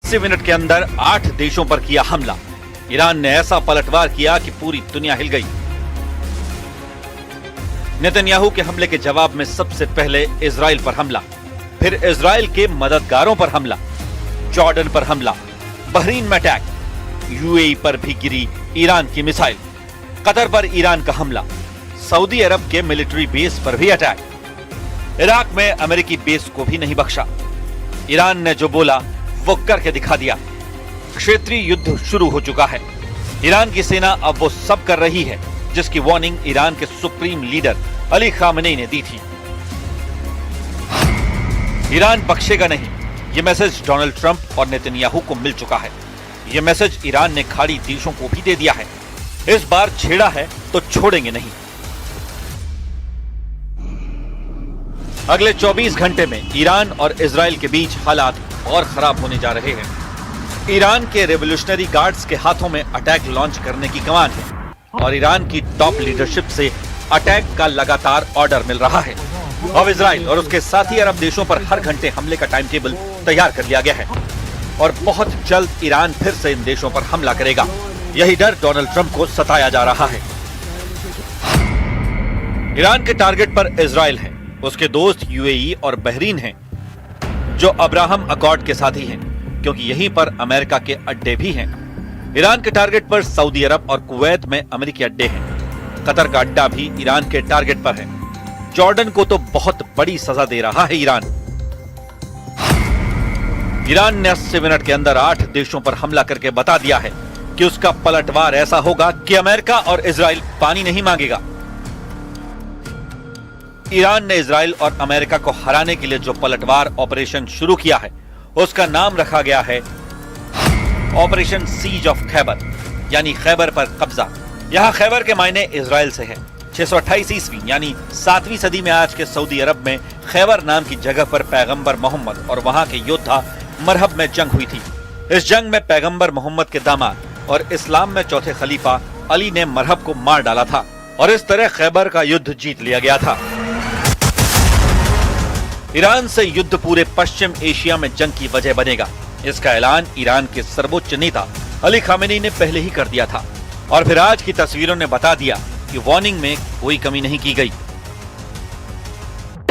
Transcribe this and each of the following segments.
80 minute के अंदर 8 देशों पर किया हमला। ईरान ने ऐसा पलटवार किया कि पूरी दुनिया हिल गई। नेतन्याहू के हमले के जवाब में सबसे पहले इजराइल पर हमला, फिर इजराइल के मददगारों पर हमला, जॉर्डन पर हमला, बहरीन में अटैक, यूएई पर भी गिरी ईरान की मिसाइल, कतर पर ईरान का हमला, सऊदी अरब के मिलिट्री बेस पर भी अटैक, इराक में अमेरिकी बेस को भी नहीं बख्शा। ईरान ने जो बोला वो करके दिखा दिया। क्षेत्रीय युद्ध शुरू हो चुका है। ईरान की सेना अब वो सब कर रही है जिसकी वार्निंग ईरान के सुप्रीम लीडर अली खामेनी ने दी थी। ईरान बख्शेगा नहीं, ये मैसेज डोनाल्ड ट्रंप और नेतन्याहू को मिल चुका है। ये मैसेज ईरान ने खाड़ी देशों को भी दे दिया है। इस बार छेड़ा है तो छोड़ेंगे नहीं। अगले 24 घंटे में ईरान और इजराइल के बीच हालात और खराब होने जा रहे हैं। ईरान के रेवोल्यूशनरी गार्ड्स के हाथों में अटैक लॉन्च करने की कमान है और ईरान की टॉप लीडरशिप से अटैक का लगातार ऑर्डर मिल रहा है। अब इजराइल और उसके साथी अरब देशों पर हर घंटे हमले का टाइम टेबल तैयार कर लिया गया है और बहुत जल्द ईरान फिर से इन देशों पर हमला करेगा। यही डर डोनाल्ड ट्रंप को सताया जा रहा है। ईरान के टारगेट पर इजराइल है, उसके दोस्त यूएई और बहरीन हैं, जो अब्राहम अकॉर्ड के साथी हैं, क्योंकि यहीं पर अमेरिका के अड्डे भी हैं। ईरान के टारगेट पर सऊदी अरब और कुवैत में अमेरिकी अड्डे हैं। कतर का अड्डा भी ईरान के टारगेट पर है। जॉर्डन को तो बहुत बड़ी सजा दे रहा है ईरान। ईरान ने 80 मिनट के अंदर 8 देशों पर हमला करके बता दिया है कि उसका पलटवार ऐसा होगा कि अमेरिका और इजराइल पानी नहीं मांगेगा। ईरान ने इजराइल और अमेरिका को हराने के लिए जो पलटवार ऑपरेशन शुरू किया है उसका नाम रखा गया है ऑपरेशन सीज ऑफ खैबर, यानी खैबर पर कब्जा। यहां खैबर के मायने इजराइल से है। 628 ईस्वी यानी 7वीं सदी में आज के सऊदी अरब में खैबर नाम की जगह पर पैगंबर मोहम्मद और वहां के योद्धा मरहब में जंग हुई थी। इस जंग में पैगंबर मोहम्मद के दामाद और इस्लाम में चौथे खलीफा अली ने मरहब को मार डाला था और इस तरह खैबर का युद्ध जीत लिया गया था। ईरान से युद्ध पूरे पश्चिम एशिया में जंग की वजह बनेगा। इसका ऐलान ईरान के सर्वोच्च नेता अली खामेनी ने पहले ही कर दिया था और फिर आज की तस्वीरों ने बता दिया कि वार्निंग में कोई कमी नहीं की गई।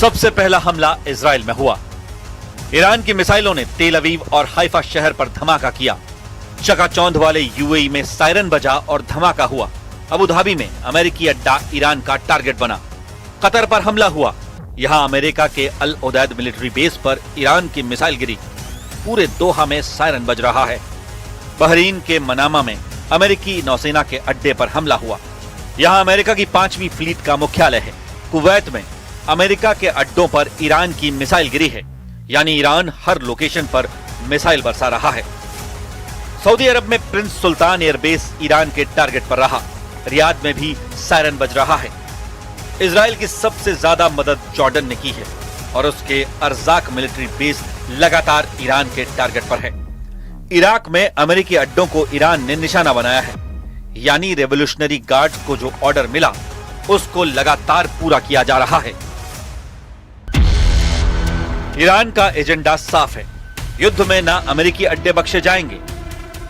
सबसे पहला हमला इजराइल में हुआ। ईरान की मिसाइलों ने तेल अवीव और हाइफा शहर पर धमाका किया। चकाचौंध वाले यूएई में सायरन बजा और धमाका हुआ। अबू धाबी में अमेरिकी अड्डा ईरान का टारगेट बना। कतर पर हमला हुआ। यहां अमेरिका के अल उदैद मिलिट्री बेस पर ईरान की मिसाइल गिरी। पूरे दोहा में सायरन बज रहा है। बहरीन के मनामा में अमेरिकी नौसेना के अड्डे पर हमला हुआ। यहां अमेरिका की 5वीं फ्लीट का मुख्यालय है। कुवैत में अमेरिका के अड्डों पर ईरान की मिसाइल गिरी है, यानी ईरान हर लोकेशन पर मिसाइल बरसा रहा है। सऊदी अरब में प्रिंस सुल्तान एयरबेस ईरान के टारगेट पर रहा। रियाद में भी सायरन बज रहा है। इजराइल की सबसे ज्यादा मदद जॉर्डन ने की है और उसके अर्जाक मिलिट्री बेस लगातार ईरान के टारगेट पर है। इराक में अमेरिकी अड्डों को ईरान ने निशाना बनाया है, यानी रेवोल्यूशनरी गार्ड्स को जो ऑर्डर मिला उसको लगातार पूरा किया जा रहा है। ईरान का एजेंडा साफ है। युद्ध में ना अमेरिकी अड्डे बख्शे जाएंगे।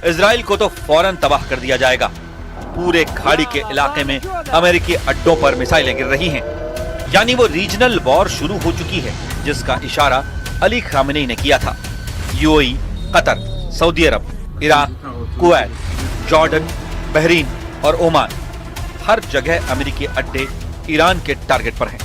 इजराइल को तो फौरन तबाह कर दिया जाएगा। पूरे खाड़ी के इलाके में अमेरिकी अड्डों पर मिसाइलें गिर रही हैं, यानी वो रीजनल वॉर शुरू हो चुकी है जिसका इशारा अली खामेनी ने किया था। यूएई, कतर, सऊदी अरब, इराक, कुवैत, जॉर्डन, बहरीन और ओमान, हर जगह अमेरिकी अड्डे ईरान के टारगेट पर हैं।